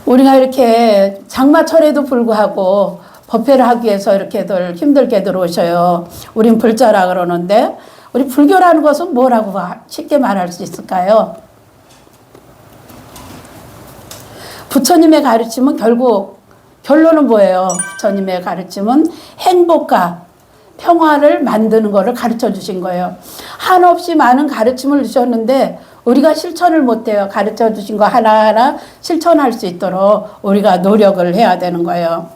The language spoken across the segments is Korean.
우리가 이렇게 장마철에도 불구하고 법회를 하기 위해서 이렇게들 힘들게 들어오셔요. 우린 불자라 그러는데 우리 불교라는 것은 뭐라고 쉽게 말할 수 있을까요? 부처님의 가르침은 결국 결론은 뭐예요? 부처님의 가르침은 행복과 평화를 만드는 것을 가르쳐 주신 거예요. 한없이 많은 가르침을 주셨는데 우리가 실천을 못해요. 가르쳐 주신 거 하나하나 실천할 수 있도록 우리가 노력을 해야 되는 거예요.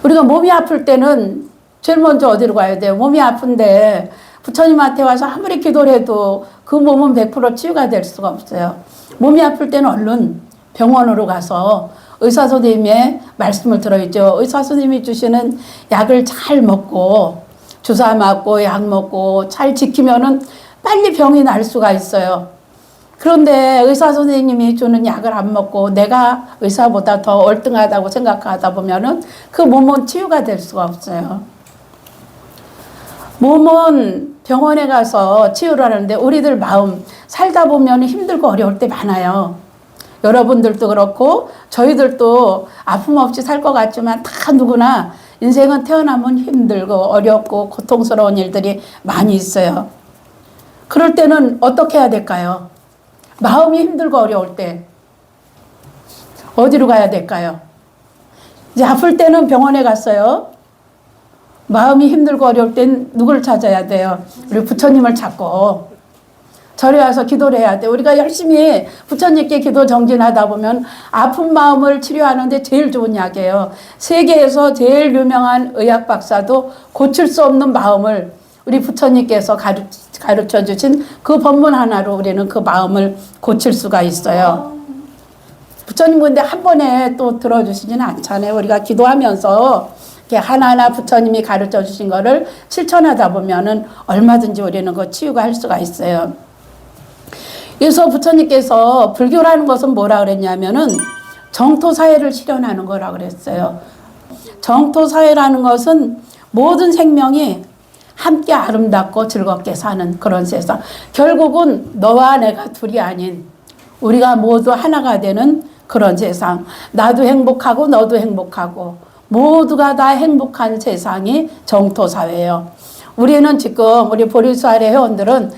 우리가 몸이 아플 때는 제일 먼저 어디로 가야 돼요? 몸이 아픈데 부처님한테 와서 아무리 기도를 해도 그 몸은 100% 치유가 될 수가 없어요. 몸이 아플 때는 얼른 병원으로 가서 의사 선생님의 말씀을 들어야죠. 의사 선생님이 주시는 약을 잘 먹고 주사 맞고 약 먹고 잘 지키면은 빨리 병이 날 수가 있어요. 그런데 의사 선생님이 주는 약을 안 먹고 내가 의사보다 더 얼등하다고 생각하다 보면은 그 몸은 치유가 될 수가 없어요. 몸은 병원에 가서 치유를 하는데 우리들 마음 살다 보면 힘들고 어려울 때 많아요. 여러분들도 그렇고 저희들도 아픔 없이 살 것 같지만 다 누구나 인생은 태어나면 힘들고 어렵고 고통스러운 일들이 많이 있어요. 그럴 때는 어떻게 해야 될까요? 마음이 힘들고 어려울 때 어디로 가야 될까요? 이제 아플 때는 병원에 갔어요. 마음이 힘들고 어려울 땐 누구를 찾아야 돼요? 우리 부처님을 찾고 절에 와서 기도를 해야 돼. 우리가 열심히 부처님께 기도 정진하다 보면 아픈 마음을 치료하는데 제일 좋은 약이에요. 세계에서 제일 유명한 의학 박사도 고칠 수 없는 마음을 우리 부처님께서 가르쳐 주신 그 법문 하나로 우리는 그 마음을 고칠 수가 있어요. 부처님 근데 한 번에 또 들어주시지는 않잖아요. 우리가 기도하면서 이렇게 하나하나 부처님이 가르쳐 주신 거를 실천하다 보면은 얼마든지 우리는 그 치유가 할 수가 있어요. 그래서 부처님께서 불교라는 것은 뭐라 그랬냐면은 정토사회를 실현하는 거라 그랬어요. 정토사회라는 것은 모든 생명이 함께 아름답고 즐겁게 사는 그런 세상. 결국은 너와 내가 둘이 아닌 우리가 모두 하나가 되는 그런 세상. 나도 행복하고 너도 행복하고 모두가 다 행복한 세상이 정토사회예요. 우리는 지금 우리 보리수아래 회원들은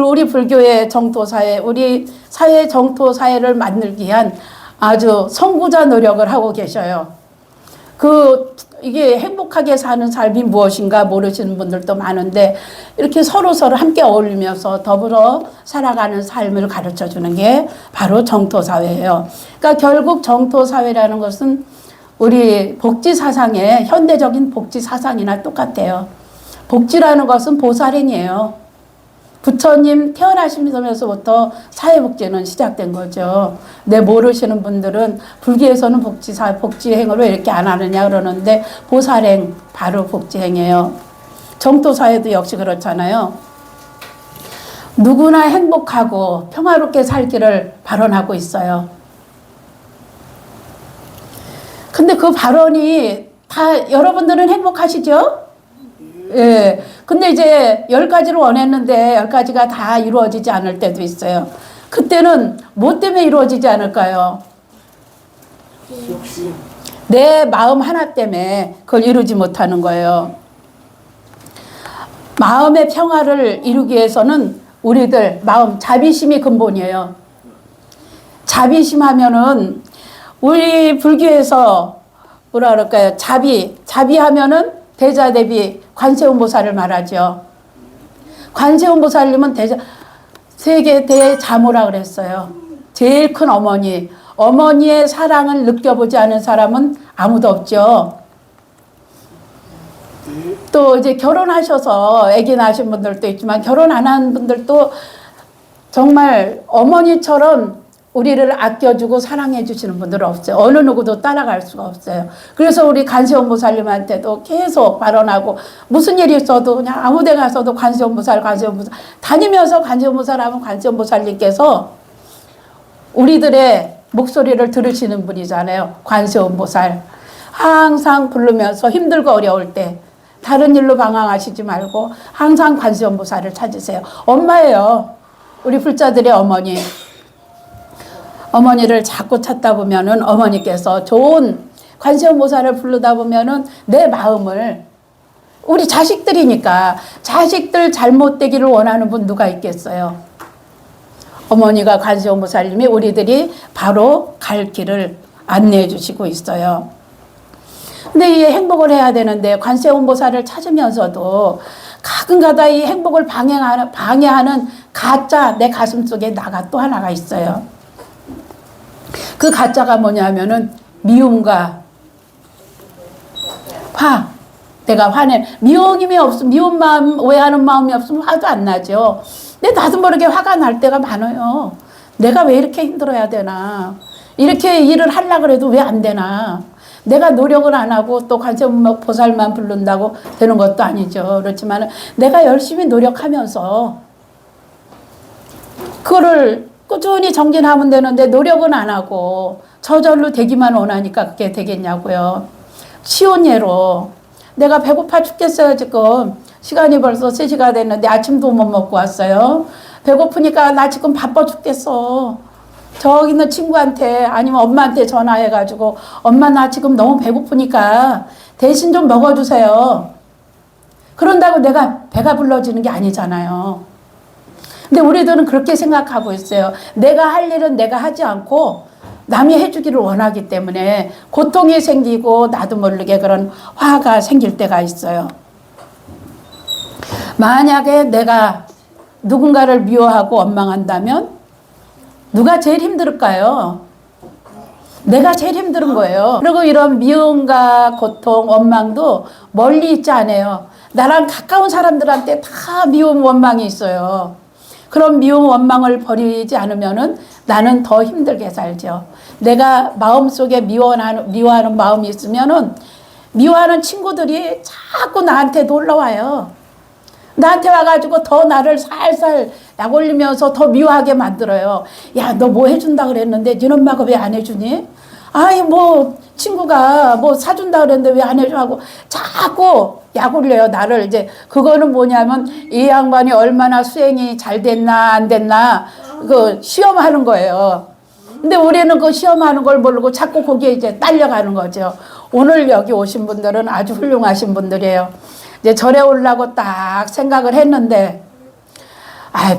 우리 불교의 정토사회, 우리 사회 정토사회를 만들기 위한 아주 선구자 노력을 하고 계셔요. 이게 행복하게 사는 삶이 무엇인가 모르시는 분들도 많은데 이렇게 서로 함께 어울리면서 더불어 살아가는 삶을 가르쳐 주는 게 바로 정토사회예요. 그러니까 결국 정토사회라는 것은 우리 복지사상의 현대적인 복지사상이나 똑같아요. 복지라는 것은 보살행이에요. 부처님 태어나시면서부터 사회복지는 시작된 거죠. 모르시는 분들은 불교에서는 복지행을 왜 이렇게 안 하느냐 그러는데 보살행 바로 복지행이에요. 정토사회도 역시 그렇잖아요. 누구나 행복하고 평화롭게 살기를 발언하고 있어요. 근데 그 발언이 다 여러분들은 행복하시죠? 예. 근데 이제 10가지를 원했는데 10가지가 다 이루어지지 않을 때도 있어요. 그때는 뭐 때문에 이루어지지 않을까요? 내 마음 하나 때문에 그걸 이루지 못하는 거예요. 마음의 평화를 이루기 위해서는 우리들 마음 자비심이 근본이에요. 자비심 하면은 우리 불교에서 뭐라 그럴까요? 자비하면은 대자대비 관세음보살을 말하죠. 관세음보살님은 세계 대자모라 그랬어요. 제일 큰 어머니. 어머니의 사랑을 느껴보지 않은 사람은 아무도 없죠. 또 이제 결혼하셔서 아기 낳으신 분들도 있지만 결혼 안 한 분들도 정말 어머니처럼 우리를 아껴주고 사랑해 주시는 분들은 없어요. 어느 누구도 따라갈 수가 없어요. 그래서 우리 관세음보살님한테도 계속 발언하고 무슨 일이 있어도 그냥 아무 데 가서도 관세음보살 다니면서 관세음보살 하면 관세음보살님께서 우리들의 목소리를 들으시는 분이잖아요. 관세음보살. 항상 부르면서 힘들고 어려울 때 다른 일로 방황하시지 말고 항상 관세음보살을 찾으세요. 엄마예요. 우리 불자들의 어머니. 어머니를 자꾸 찾다 보면은 어머니께서 좋은 관세음보살을 부르다 보면은 내 마음을 우리 자식들이니까 자식들 잘못되기를 원하는 분 누가 있겠어요? 어머니가 관세음보살님이 우리들이 바로 갈 길을 안내해 주시고 있어요. 근데 이 행복을 해야 되는데 관세음보살을 찾으면서도 가끔가다 이 행복을 방해하는 가짜 내 가슴 속에 나가 또 하나가 있어요. 그 가짜가 뭐냐면은 미움과 화. 내가 미움이 없으면, 미운 마음, 오해하는 마음이 없으면 화도 안 나죠. 근데 나도 모르게 화가 날 때가 많아요. 내가 왜 이렇게 힘들어야 되나? 이렇게 일을 하려고 해도 왜 안 되나? 내가 노력을 안 하고 또 관세음보살만 부른다고 되는 것도 아니죠. 그렇지만 내가 열심히 노력하면서 그거를 꾸준히 정진하면 되는데 노력은 안 하고 저절로 되기만 원하니까 그게 되겠냐고요. 쉬운 예로 내가 배고파 죽겠어요. 지금 시간이 벌써 3시가 됐는데 아침도 못 먹고 왔어요. 배고프니까 나 지금 바빠 죽겠어. 저기 있는 친구한테 아니면 엄마한테 전화해가지고 엄마 나 지금 너무 배고프니까 대신 좀 먹어주세요. 그런다고 내가 배가 불러지는 게 아니잖아요. 근데 우리들은 그렇게 생각하고 있어요. 내가 할 일은 내가 하지 않고 남이 해주기를 원하기 때문에 고통이 생기고 나도 모르게 그런 화가 생길 때가 있어요. 만약에 내가 누군가를 미워하고 원망한다면 누가 제일 힘들까요? 내가 제일 힘든 거예요. 그리고 이런 미움과 고통, 원망도 멀리 있지 않아요. 나랑 가까운 사람들한테 다 미움, 원망이 있어요. 그런 미움, 원망을 버리지 않으면은 나는 더 힘들게 살죠. 내가 마음속에 미워하는 마음이 있으면은 미워하는 친구들이 자꾸 나한테 놀러 와요. 나한테 와가지고 더 나를 살살 약올리면서 더 미워하게 만들어요. 야, 너 뭐 해준다 그랬는데 네 엄마가 왜 안 해주니? 아이 뭐 친구가 뭐 사준다 그랬는데 왜 안 해줘 하고 자꾸 약올려요 나를. 이제 그거는 뭐냐면 이 양반이 얼마나 수행이 잘 됐나 안 됐나 그 시험하는 거예요. 근데 우리는 그 시험하는 걸 모르고 자꾸 거기에 이제 딸려가는 거죠. 오늘 여기 오신 분들은 아주 훌륭하신 분들이에요. 이제 절에 오려고 딱 생각을 했는데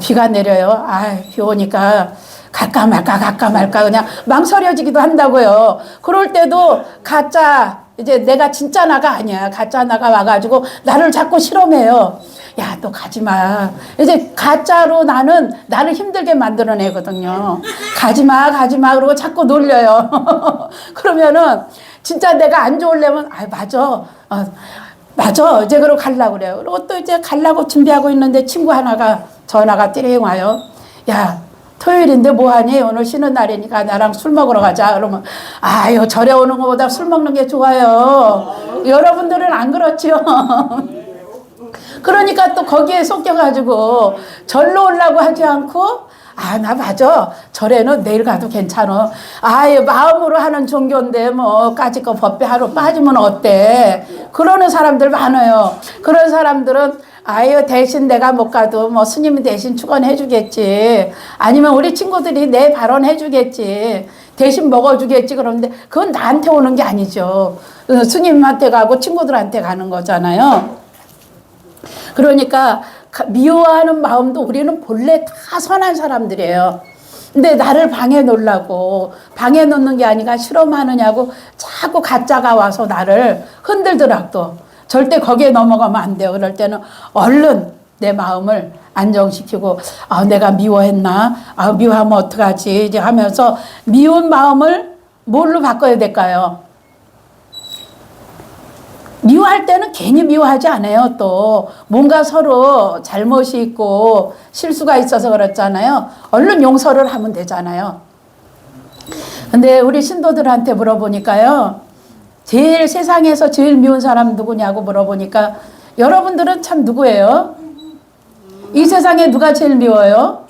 비가 내려요. 비 오니까 갈까 말까 그냥 망설여지기도 한다고요. 그럴 때도 가짜 이제 내가 진짜 나가 아니야. 가짜 나가 와가지고 나를 자꾸 실험해요. 야, 너 가지 마. 이제 가짜로 나를 힘들게 만들어내거든요. 가지 마. 그러고 자꾸 놀려요. 그러면은 진짜 내가 안 좋으려면 맞아. 이제 그러고 가려고 그래요. 그리고 또 이제 가려고 준비하고 있는데 친구 하나가 전화가 띠링 와요. 야, 토요일인데 뭐하니? 오늘 쉬는 날이니까 나랑 술 먹으러 가자. 그러면 아유 절에 오는 것보다 술 먹는 게 좋아요. 여러분들은 안 그렇죠? 그러니까 또 거기에 섞여가지고 절로 오려고 하지 않고 나 맞아. 절에는 내일 가도 괜찮아. 마음으로 하는 종교인데 뭐 까짓 거 법배 하루 빠지면 어때? 그러는 사람들 많아요. 그런 사람들은 대신 내가 못 가도 뭐 스님이 대신 축원해 주겠지. 아니면 우리 친구들이 내 발언해 주겠지. 대신 먹어주겠지. 그러는데 그건 나한테 오는 게 아니죠. 스님한테 가고 친구들한테 가는 거잖아요. 그러니까 미워하는 마음도 우리는 본래 다 선한 사람들이에요. 근데 나를 방해 놓으려고 방해 놓는 게 아니라 실험하느냐고 자꾸 가짜가 와서 나를 흔들더라도 절대 거기에 넘어가면 안 돼요. 그럴 때는 얼른 내 마음을 안정시키고 내가 미워했나? 미워하면 어떡하지? 이제 하면서 미운 마음을 뭘로 바꿔야 될까요? 미워할 때는 괜히 미워하지 않아요. 또 뭔가 서로 잘못이 있고 실수가 있어서 그렇잖아요. 얼른 용서를 하면 되잖아요. 근데 우리 신도들한테 물어보니까요. 세상에서 제일 미운 사람 누구냐고 물어보니까 여러분들은 참 누구예요? 이 세상에 누가 제일 미워요?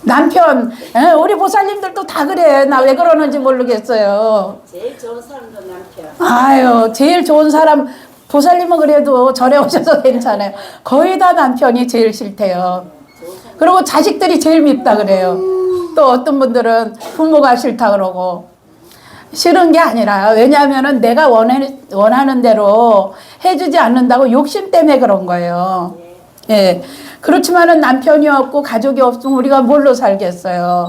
남편. 우리 보살님들도 다 그래. 나 왜 그러는지 모르겠어요. 제일 좋은 사람도 남편. 제일 좋은 사람 보살님은 그래도 절에 오셔서 괜찮아요. 거의 다 남편이 제일 싫대요. 그리고 자식들이 제일 밉다 그래요. 또 어떤 분들은 부모가 싫다 그러고. 싫은 게 아니라 왜냐하면은 내가 원하는 대로 해주지 않는다고 욕심 때문에 그런 거예요. 예. 그렇지만은 남편이 없고 가족이 없으면 우리가 뭘로 살겠어요.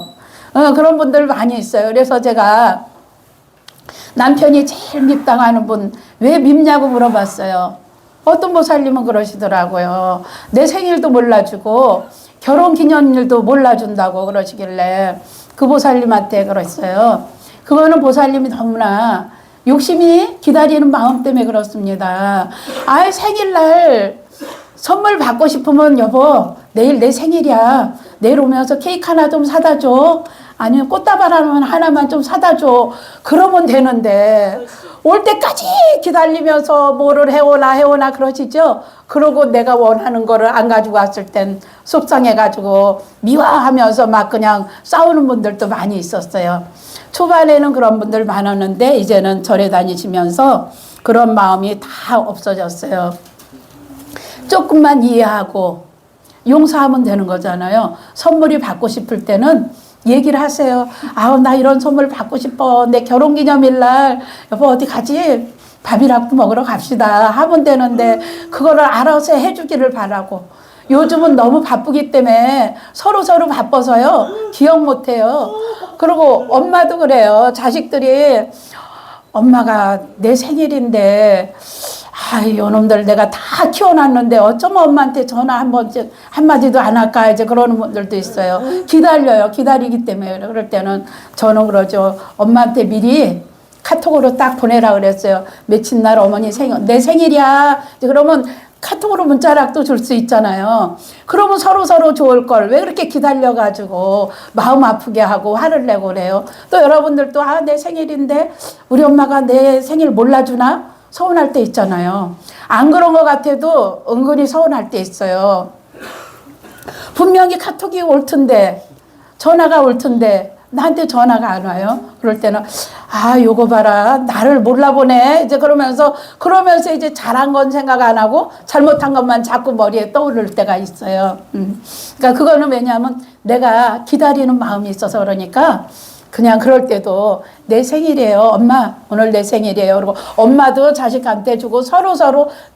그런 분들 많이 있어요. 그래서 제가 남편이 제일 밉다고 분 왜 밉냐고 물어봤어요. 어떤 보살님은 그러시더라고요. 내 생일도 몰라주고 결혼기념일도 몰라준다고 그러시길래 그 보살님한테 그랬어요. 그거는 보살님이 너무나 욕심이 기다리는 마음 때문에 그렇습니다. 아이 생일날 선물 받고 싶으면 여보 내일 내 생일이야. 내일 오면서 케이크 하나 좀 사다 줘. 아니면 꽃다발 하나만 좀 사다 줘. 그러면 되는데 올 때까지 기다리면서 뭐를 해오나 그러시죠. 그러고 내가 원하는 거를 안 가지고 왔을 땐 속상해가지고 미워하면서 막 그냥 싸우는 분들도 많이 있었어요. 초반에는 그런 분들 많았는데 이제는 절에 다니시면서 그런 마음이 다 없어졌어요. 조금만 이해하고 용서하면 되는 거잖아요. 선물이 받고 싶을 때는 얘기를 하세요. 아우 나 이런 선물 받고 싶어. 내 결혼기념일날 여보 어디 가지? 밥이라도 먹으러 갑시다 하면 되는데 그거를 알아서 해주기를 바라고. 요즘은 너무 바쁘기 때문에 서로 바빠서요 기억 못해요. 그리고 엄마도 그래요. 자식들이 엄마가 내 생일인데 요놈들 내가 다 키워놨는데 어쩌면 엄마한테 전화 한마디도 안 할까 이제 그러는 분들도 있어요. 기다려요. 기다리기 때문에. 그럴 때는 저는 그러죠. 엄마한테 미리 카톡으로 딱 보내라 그랬어요. 며칠 날 어머니 내 생일이야. 그러면 카톡으로 문자락도 줄 수 있잖아요. 그러면 서로 좋을 걸 왜 그렇게 기다려가지고 마음 아프게 하고 화를 내고 그래요. 또 여러분들도 내 생일인데 우리 엄마가 내 생일 몰라주나? 서운할 때 있잖아요. 안 그런 것 같아도 은근히 서운할 때 있어요. 분명히 카톡이 올 텐데 전화가 올 텐데 나한테 전화가 안 와요. 그럴 때는 요거 봐라 나를 몰라보네 이제 그러면서 이제 잘한 건 생각 안 하고 잘못한 것만 자꾸 머리에 떠오를 때가 있어요. 그러니까 그거는 왜냐하면 내가 기다리는 마음이 있어서 그러니까 그냥 그럴 때도 내 생일이에요. 엄마 오늘 내 생일이에요. 그리고 엄마도 자식한테 주고 서로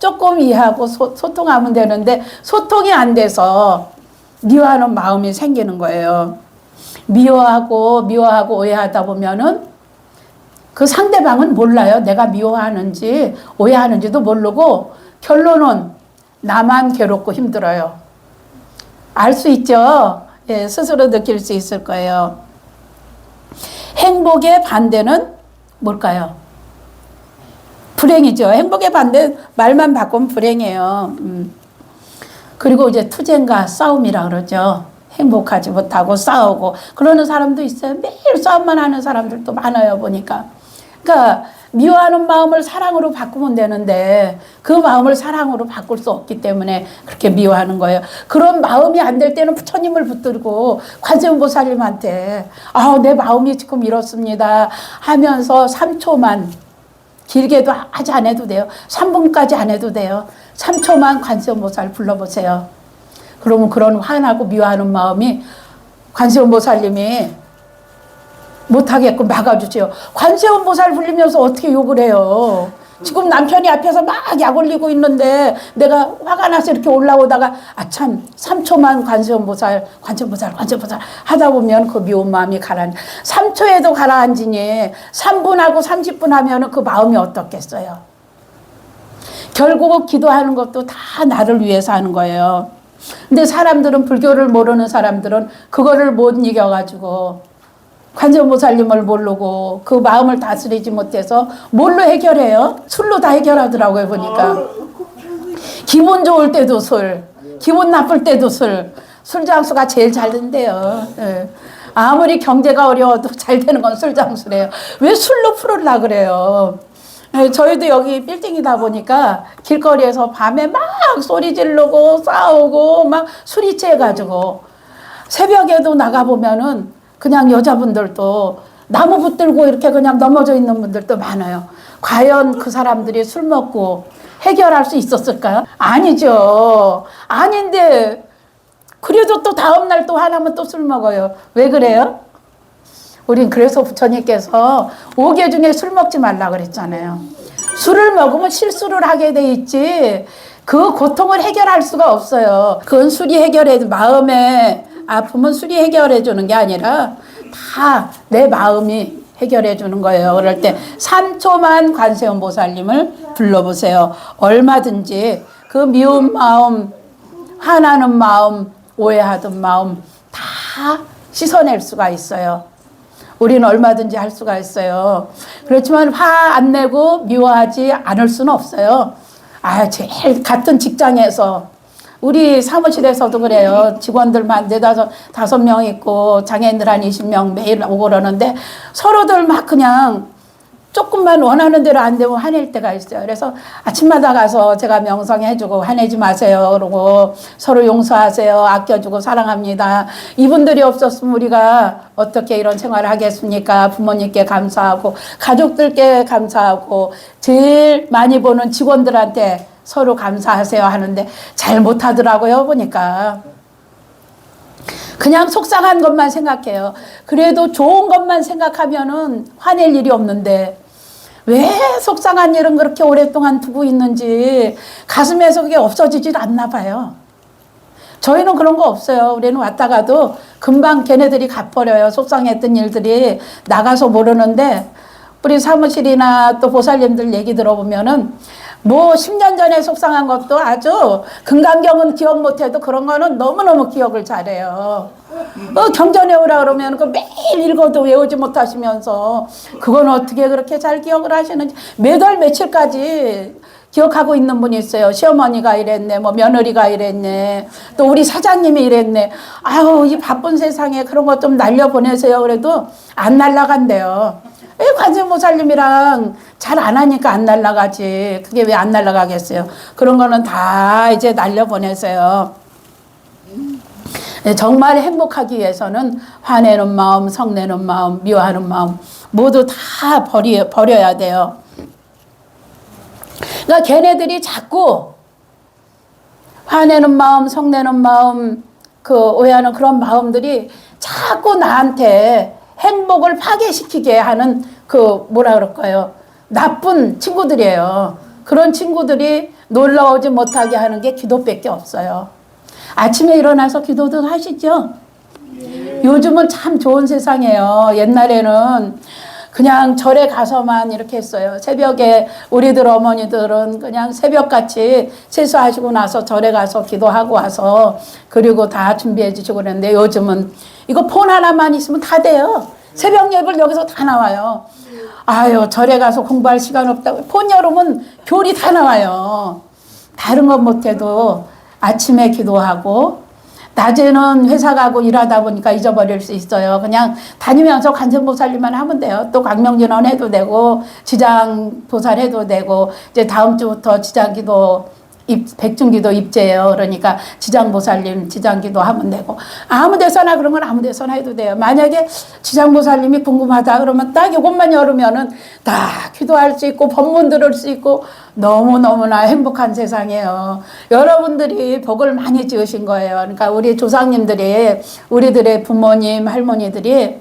조금 이해하고 소통하면 되는데 소통이 안 돼서 미워하는 마음이 생기는 거예요. 미워하고 오해하다 보면은 그 상대방은 몰라요. 내가 미워하는지 오해하는지도 모르고 결론은 나만 괴롭고 힘들어요. 알 수 있죠? 예, 스스로 느낄 수 있을 거예요. 행복의 반대는 뭘까요? 불행이죠. 행복의 반대 말만 바꾸면 불행이에요. 그리고 이제 투쟁과 싸움이라 그러죠. 행복하지 못하고 싸우고 그러는 사람도 있어요. 매일 싸움만 하는 사람들도 많아요 보니까. 그러니까 미워하는 마음을 사랑으로 바꾸면 되는데 그 마음을 사랑으로 바꿀 수 없기 때문에 그렇게 미워하는 거예요. 그런 마음이 안 될 때는 부처님을 붙들고 관세음보살님한테 내 마음이 지금 이렇습니다 하면서 3초만 길게도 하지 안 해도 돼요. 3분까지 안 해도 돼요. 3초만 관세음보살 불러보세요. 그러면 그런 화나고 미워하는 마음이 관세음보살님이 못하게끔 막아주세요. 관세음보살 불리면서 어떻게 욕을 해요? 지금 남편이 앞에서 막 약 올리고 있는데 내가 화가 나서 이렇게 올라오다가 참 3초만 관세음보살 하다 보면 그 미운 마음이 가라앉아. 3초에도 가라앉으니 3분하고 30분 하면 그 마음이 어떻겠어요? 결국 기도하는 것도 다 나를 위해서 하는 거예요. 근데 사람들은 불교를 모르는 사람들은 그거를 못 이겨가지고 관세음보살님을 모르고 그 마음을 다스리지 못해서 뭘로 해결해요? 술로 다 해결하더라고요 보니까. 기분 좋을 때도 술, 기분 나쁠 때도 술. 술장수가 제일 잘 된대요. 예. 아무리 경제가 어려워도 잘 되는 건 술장수래요. 왜 술로 풀으려고 그래요? 저희도 여기 빌딩이다 보니까 길거리에서 밤에 막 소리 지르고 싸우고 막 술이 취해가지고 새벽에도 나가보면은 그냥 여자분들도 나무 붙들고 이렇게 그냥 넘어져 있는 분들도 많아요. 과연 그 사람들이 술 먹고 해결할 수 있었을까요? 아니죠. 아닌데 그래도 또 다음날 또 화나면 또 술 먹어요. 왜 그래요? 우린 그래서 부처님께서 5개 중에 술 먹지 말라 그랬잖아요. 술을 먹으면 실수를 하게 돼 있지 그 고통을 해결할 수가 없어요. 그건 술이 해결해, 마음의 아픔은 술이 해결해 주는 게 아니라 다 내 마음이 해결해 주는 거예요. 그럴 때 3초만 관세음 보살님을 불러보세요. 얼마든지 그 미운 마음, 화나는 마음, 오해하던 마음 다 씻어낼 수가 있어요. 우리는 얼마든지 할 수가 있어요. 그렇지만 화 안 내고 미워하지 않을 수는 없어요. 제일 같은 직장에서 우리 사무실에서도 그래요. 직원들만 4-5명 있고 장애인들 한 20명 매일 오고 그러는데 서로들 막 그냥 조금만 원하는 대로 안 되면 화낼 때가 있어요. 그래서 아침마다 가서 제가 명상해주고 화내지 마세요. 그러고 서로 용서하세요. 아껴주고 사랑합니다. 이분들이 없었으면 우리가 어떻게 이런 생활을 하겠습니까? 부모님께 감사하고 가족들께 감사하고 제일 많이 보는 직원들한테 서로 감사하세요 하는데 잘 못하더라고요. 보니까. 그냥 속상한 것만 생각해요. 그래도 좋은 것만 생각하면은 화낼 일이 없는데 왜 속상한 일은 그렇게 오랫동안 두고 있는지 가슴에서 그게 없어지질 않나 봐요. 저희는 그런 거 없어요. 우리는 왔다가도 금방 걔네들이 갚버려요. 속상했던 일들이 나가서 모르는데 우리 사무실이나 또 보살님들 얘기 들어보면은 뭐 10년 전에 속상한 것도 아주 금강경은 기억 못해도 그런 거는 너무너무 기억을 잘해요. 경전에 오라 그러면 그 매일 읽어도 외우지 못하시면서 그건 어떻게 그렇게 잘 기억을 하시는지 매달 며칠까지 기억하고 있는 분이 있어요. 시어머니가 이랬네, 뭐 며느리가 이랬네, 또 우리 사장님이 이랬네. 아유, 이 바쁜 세상에 그런 거 좀 날려보내세요. 그래도 안 날라간대요. 관세음보살님이랑 잘 안 하니까 안 날라가지. 그게 왜 안 날라가겠어요? 그런 거는 다 이제 날려보내세요. 정말 행복하기 위해서는 화내는 마음, 성내는 마음, 미워하는 마음 모두 다 버려야 돼요. 그러니까 걔네들이 자꾸 화내는 마음, 성내는 마음, 그 오해하는 그런 마음들이 자꾸 나한테 행복을 파괴시키게 하는 그 뭐라 그럴까요? 나쁜 친구들이에요. 그런 친구들이 놀러 오지 못하게 하는 게 기도밖에 없어요. 아침에 일어나서 기도도 하시죠? 요즘은 참 좋은 세상이에요. 옛날에는 그냥 절에 가서만 이렇게 했어요. 새벽에 우리들 어머니들은 그냥 새벽같이 세수하시고 나서 절에 가서 기도하고 와서 그리고 다 준비해 주시고 그랬는데 요즘은 이거 폰 하나만 있으면 다 돼요. 새벽 예불 여기서 다 나와요. 아유, 절에 가서 공부할 시간 없다고. 폰 열으면 교리 다 나와요. 다른 건 못해도 아침에 기도하고 낮에는 회사 가고 일하다 보니까 잊어버릴 수 있어요. 그냥 다니면서 관세음보살님만 하면 돼요. 또 광명진원 해도 되고 지장보살 해도 되고 이제 다음 주부터 지장기도 백중기도 입제예요. 그러니까 지장보살님 지장기도 하면 되고 아무 데서나 그런 건 아무 데서나 해도 돼요. 만약에 지장보살님이 궁금하다 그러면 딱 이것만 열으면은 다 기도할 수 있고 법문 들을 수 있고 너무너무나 행복한 세상이에요. 여러분들이 복을 많이 지으신 거예요. 그러니까 우리 조상님들이 우리들의 부모님 할머니들이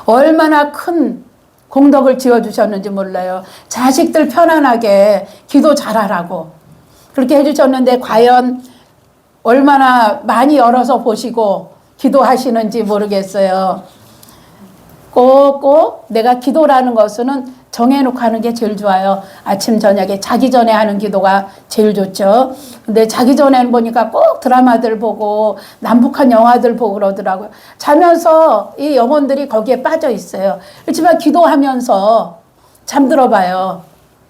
얼마나 큰 공덕을 지어주셨는지 몰라요. 자식들 편안하게 기도 잘하라고 그렇게 해주셨는데 과연 얼마나 많이 열어서 보시고 기도하시는지 모르겠어요. 꼭 내가 기도라는 것은 정해놓고 하는 게 제일 좋아요. 아침 저녁에 자기 전에 하는 기도가 제일 좋죠. 근데 자기 전에는 보니까 꼭 드라마들 보고 남북한 영화들 보고 그러더라고요. 자면서 이 영혼들이 거기에 빠져 있어요. 그렇지만 기도하면서 잠들어 봐요.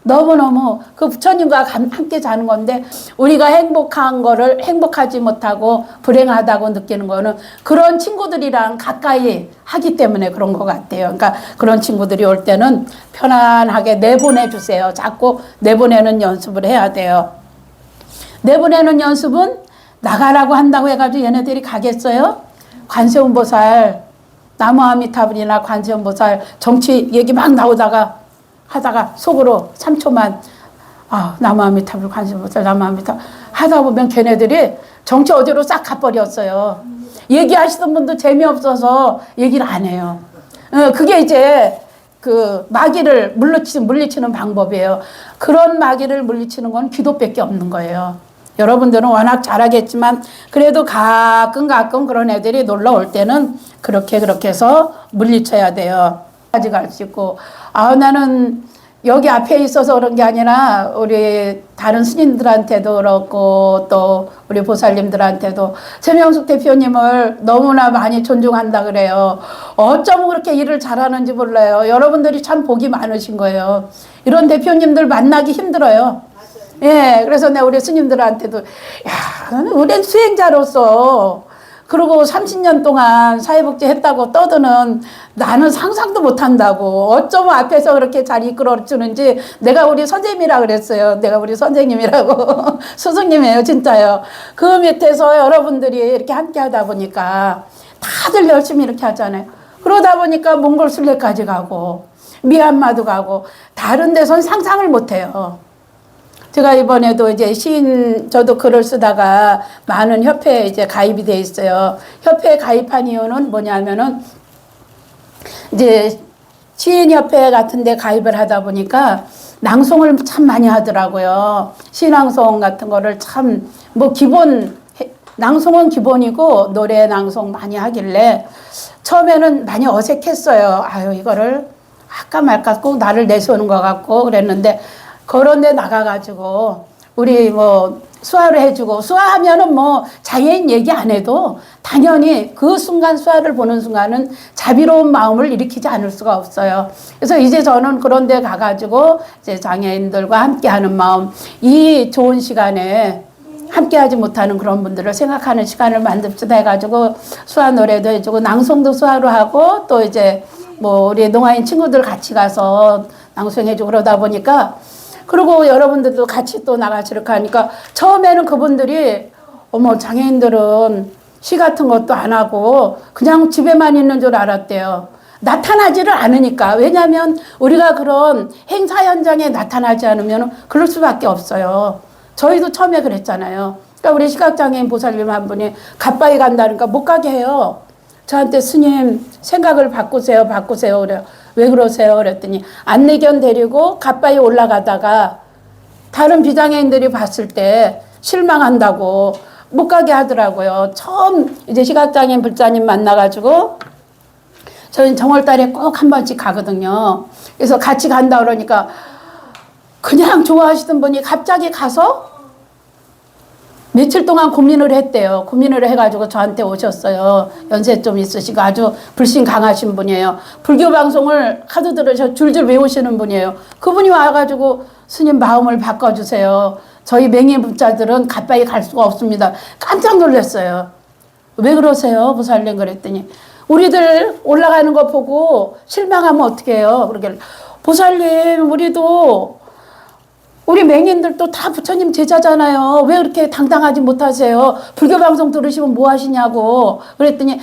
너무너무 그 부처님과 함께 자는 건데 우리가 행복한 거를 행복하지 못하고 불행하다고 느끼는 거는 그런 친구들이랑 가까이 하기 때문에 그런 것 같아요. 그러니까 그런 친구들이 올 때는 편안하게 내보내 주세요. 자꾸 내보내는 연습을 해야 돼요. 내보내는 연습은 나가라고 한다고 해가지고 얘네들이 가겠어요? 관세음보살, 나무아미타불이나 관세음보살 정치 얘기 막 나오다가 하다가 속으로 3초만 아, 남아미타불 관세음보살 남아미타 하다 보면 걔네들이 정치 어디로 싹 가버렸어요. 얘기하시던 분도 재미없어서 얘기를 안 해요. 그게 이제 그 마귀를 물리치는 방법이에요. 그런 마귀를 물리치는 건 기도밖에 없는 거예요. 여러분들은 워낙 잘하겠지만 그래도 가끔 그런 애들이 놀러 올 때는 그렇게 해서 물리쳐야 돼요. 까지 갈 수 있고, 아, 나는 여기 앞에 있어서 그런 게 아니라 우리 다른 스님들한테도 그렇고 또 우리 보살님들한테도 최명숙 대표님을 너무나 많이 존중한다 그래요. 어쩜 그렇게 일을 잘하는지 몰라요. 여러분들이 참 복이 많으신 거예요. 이런 대표님들 만나기 힘들어요. 예, 그래서 내가 우리 스님들한테도 야, 우린 수행자로서 그리고 30년 동안 사회복지 했다고 떠드는 나는 상상도 못한다고. 어쩌면 앞에서 그렇게 잘 이끌어주는지 내가 우리 선생님이라 그랬어요. 내가 우리 선생님이라고. 스승님이에요, 진짜요. 그 밑에서 여러분들이 이렇게 함께 하다 보니까 다들 열심히 이렇게 하잖아요. 그러다 보니까 몽골 순례까지 가고 미얀마도 가고 다른 데선 상상을 못해요. 제가 이번에도 이제 저도 글을 쓰다가 많은 협회에 이제 가입이 돼 있어요. 협회에 가입한 이유는 뭐냐면은 이제 시인협회 같은 데 가입을 하다 보니까 낭송을 참 많이 하더라고요. 시낭송 같은 거를 참 뭐 낭송은 기본이고 노래 낭송 많이 하길래 처음에는 많이 어색했어요. 아유, 이거를 할까 말까 꼭 나를 내세우는 것 같고 그랬는데 그런 데 나가가지고 우리 뭐 수화를 해주고 수화하면은 뭐 장애인 얘기 안 해도 당연히 그 순간 수화를 보는 순간은 자비로운 마음을 일으키지 않을 수가 없어요. 그래서 이제 저는 그런 데 가가지고 이제 장애인들과 함께하는 마음, 이 좋은 시간에 함께하지 못하는 그런 분들을 생각하는 시간을 만듭시다 해가지고 수화 노래도 해주고 낭송도 수화로 하고 또 이제 뭐 우리 농아인 친구들 같이 가서 낭송해주고 그러다 보니까 그리고 여러분들도 같이 또 나가시 이렇게 하니까 처음에는 그분들이 어머 장애인들은 시 같은 것도 안 하고 그냥 집에만 있는 줄 알았대요. 나타나지를 않으니까. 왜냐하면 우리가 그런 행사 현장에 나타나지 않으면 그럴 수밖에 없어요. 저희도 처음에 그랬잖아요. 그러니까 우리 시각장애인 보살님 한 분이 갓바위 간다니까 못 가게 해요. 저한테 스님 생각을 바꾸세요 그래요. 왜 그러세요? 그랬더니 안내견 데리고 갓바위 올라가다가 다른 비장애인들이 봤을 때 실망한다고 못 가게 하더라고요. 처음 이제 시각장애인 불자님 만나가지고 저희는 정월달에 꼭 한 번씩 가거든요. 그래서 같이 간다 그러니까 그냥 좋아하시던 분이 갑자기 가서 며칠 동안 고민을 했대요. 고민을 해가지고 저한테 오셨어요. 연세 좀 있으시고 아주 불신 강하신 분이에요. 불교 방송을 하도 들으셔 줄줄 외우시는 분이에요. 그분이 와가지고 스님 마음을 바꿔주세요. 저희 맹인분자들은 가까이 갈 수가 없습니다. 깜짝 놀랐어요. 왜 그러세요? 보살님 그랬더니 우리들 올라가는 거 보고 실망하면 어떻게 해요? 그러길래 보살님 우리 맹인들도 다 부처님 제자잖아요. 왜 그렇게 당당하지 못하세요? 불교 방송 들으시면 뭐 하시냐고. 그랬더니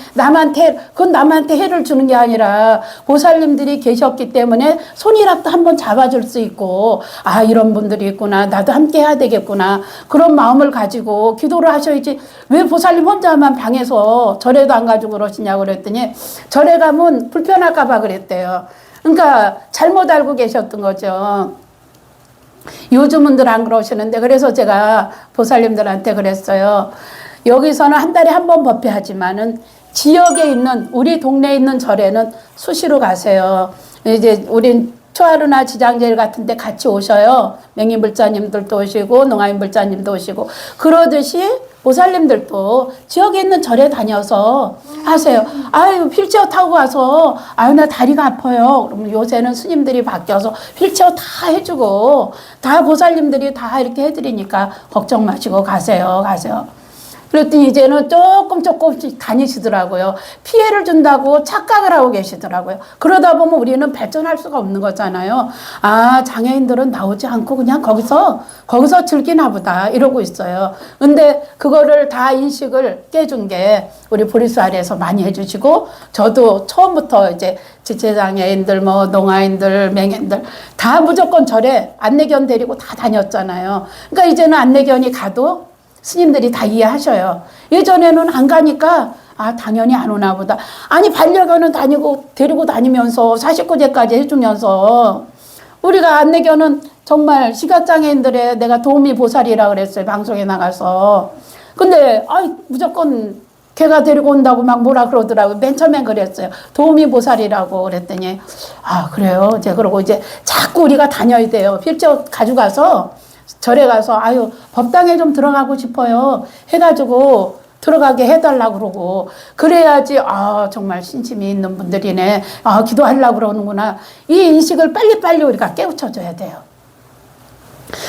그건 남한테 해를 주는 게 아니라 보살님들이 계셨기 때문에 손이라도 한번 잡아줄 수 있고, 아, 이런 분들이 있구나. 나도 함께 해야 되겠구나. 그런 마음을 가지고 기도를 하셔야지. 왜 보살님 혼자만 방에서 절에도 안 가지고 그러시냐고 그랬더니 절에 가면 불편할까봐 그랬대요. 그러니까 잘못 알고 계셨던 거죠. 요즘은들 안 그러시는데 그래서 제가 보살님들한테 그랬어요. 여기서는 한 달에 한 번 법회하지만은 지역에 있는 우리 동네에 있는 절에는 수시로 가세요. 이제 우린 초하루나 지장제일 같은 데 같이 오셔요. 맹인불자님들도 오시고 농아인불자님도 오시고 그러듯이 보살님들도 지역에 있는 절에 다녀서 하세요. 아유 휠체어 타고 가서 아유 나 다리가 아파요. 그러면 요새는 스님들이 바뀌어서 휠체어 다 해주고 다 보살님들이 다 이렇게 해드리니까 걱정 마시고 가세요. 그랬더니 이제는 조금씩 다니시더라고요. 피해를 준다고 착각을 하고 계시더라고요. 그러다 보면 우리는 발전할 수가 없는 거잖아요. 아, 장애인들은 나오지 않고 그냥 거기서 즐기나 보다 이러고 있어요. 근데 그거를 다 인식을 깨준 게 우리 보리수 아래에서 많이 해주시고, 저도 처음부터 이제 지체장애인들, 뭐 농아인들, 맹인들 다 무조건 절에 안내견 데리고 다 다녔잖아요. 그러니까 이제는 안내견이 가도 스님들이 다 이해하셔요. 예전에는 안 가니까 아, 당연히 안 오나 보다. 아니, 반려견은 데리고 다니면서 49제까지 해주면서, 우리가 안내견은 정말 시각장애인들의 내가 도우미 보살이라 그랬어요. 방송에 나가서. 근데 무조건 걔가 데리고 온다고 막 뭐라 그러더라고요. 맨 처음엔 그랬어요. 도우미 보살이라고 그랬더니, 아, 그래요? 이제 그러고 이제 자꾸 우리가 다녀야 돼요. 필적 가져가서 절에 가서 아유, 법당에 좀 들어가고 싶어요 해가지고 들어가게 해달라고 그러고, 그래야지 아, 정말 신심이 있는 분들이네, 아, 기도하려고 그러는구나, 이 인식을 빨리빨리 우리가 깨우쳐줘야 돼요.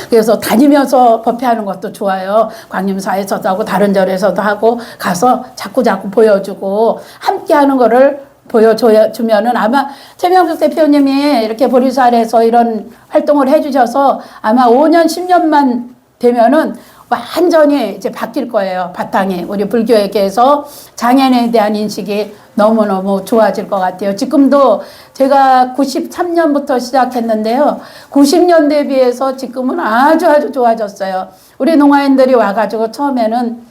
그래서 다니면서 법회하는 것도 좋아요. 광림사에서도 하고 다른 절에서도 하고 가서 자꾸 보여주고 함께 하는 거를 보여주면은 아마 최명숙 대표님이 이렇게 보리수 아래에서 이런 활동을 해주셔서 아마 5년, 10년만 되면은 완전히 이제 바뀔 거예요. 바탕이. 우리 불교에게서 장애인에 대한 인식이 너무너무 좋아질 것 같아요. 지금도 제가 93년부터 시작했는데요. 90년대에 비해서 지금은 아주 좋아졌어요. 우리 농아인들이 와가지고 처음에는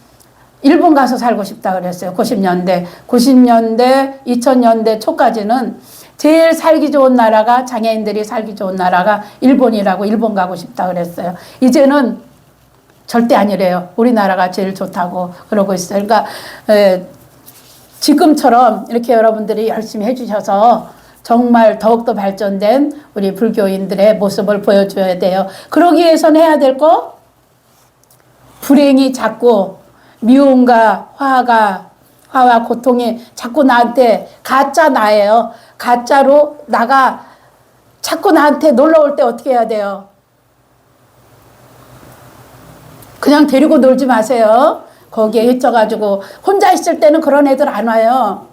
일본 가서 살고 싶다 그랬어요. 90년대, 2000년대 초까지는 제일 살기 좋은 나라가, 장애인들이 살기 좋은 나라가 일본이라고, 일본 가고 싶다 그랬어요. 이제는 절대 아니래요. 우리나라가 제일 좋다고 그러고 있어요. 그러니까 지금처럼 이렇게 여러분들이 열심히 해주셔서 정말 더욱더 발전된 우리 불교인들의 모습을 보여줘야 돼요. 그러기 위해서는 해야 될 거, 불행이 자꾸, 미움과 화와 고통이 자꾸 나한테, 가짜 나예요. 가짜로 나가 자꾸 나한테 놀러 올 때 어떻게 해야 돼요? 그냥 데리고 놀지 마세요. 거기에 헤쳐가지고. 혼자 있을 때는 그런 애들 안 와요.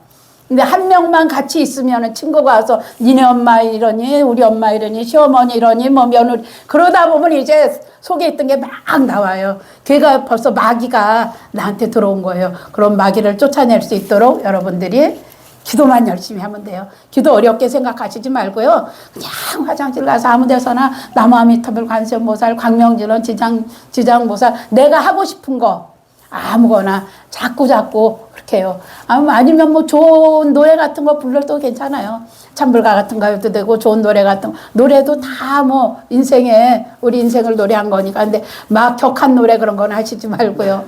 근데 한 명만 같이 있으면 친구가 와서 니네 엄마 이러니, 우리 엄마 이러니, 시어머니 이러니, 뭐 며느리, 그러다 보면 이제 속에 있던 게 막 나와요. 걔가 벌써 마귀가 나한테 들어온 거예요. 그런 마귀를 쫓아낼 수 있도록 여러분들이 기도만 열심히 하면 돼요. 기도 어렵게 생각하시지 말고요. 그냥 화장실 가서 아무 데서나 나무아미타불 관세음보살, 광명진원, 지장보살, 내가 하고 싶은 거 아무거나 자꾸 그렇게 해요. 아니면 뭐 좋은 노래 같은 거 불러도 괜찮아요. 찬불가 같은 거 해도 되고, 좋은 노래 같은 거. 노래도 다 뭐 우리 인생을 노래한 거니까. 근데 막 격한 노래 그런 건 하시지 말고요.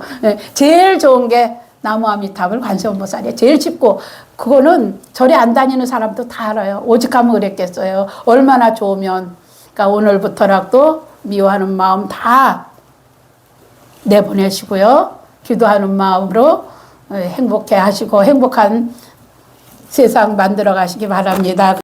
제일 좋은 게 나무아미타불 관세음보살이에요. 제일 쉽고, 그거는 절에 안 다니는 사람도 다 알아요. 오직하면 그랬겠어요. 얼마나 좋으면. 그러니까 오늘부터라도 미워하는 마음 다 내보내시고요. 기도하는 마음으로 행복해 하시고 행복한 세상 만들어 가시기 바랍니다.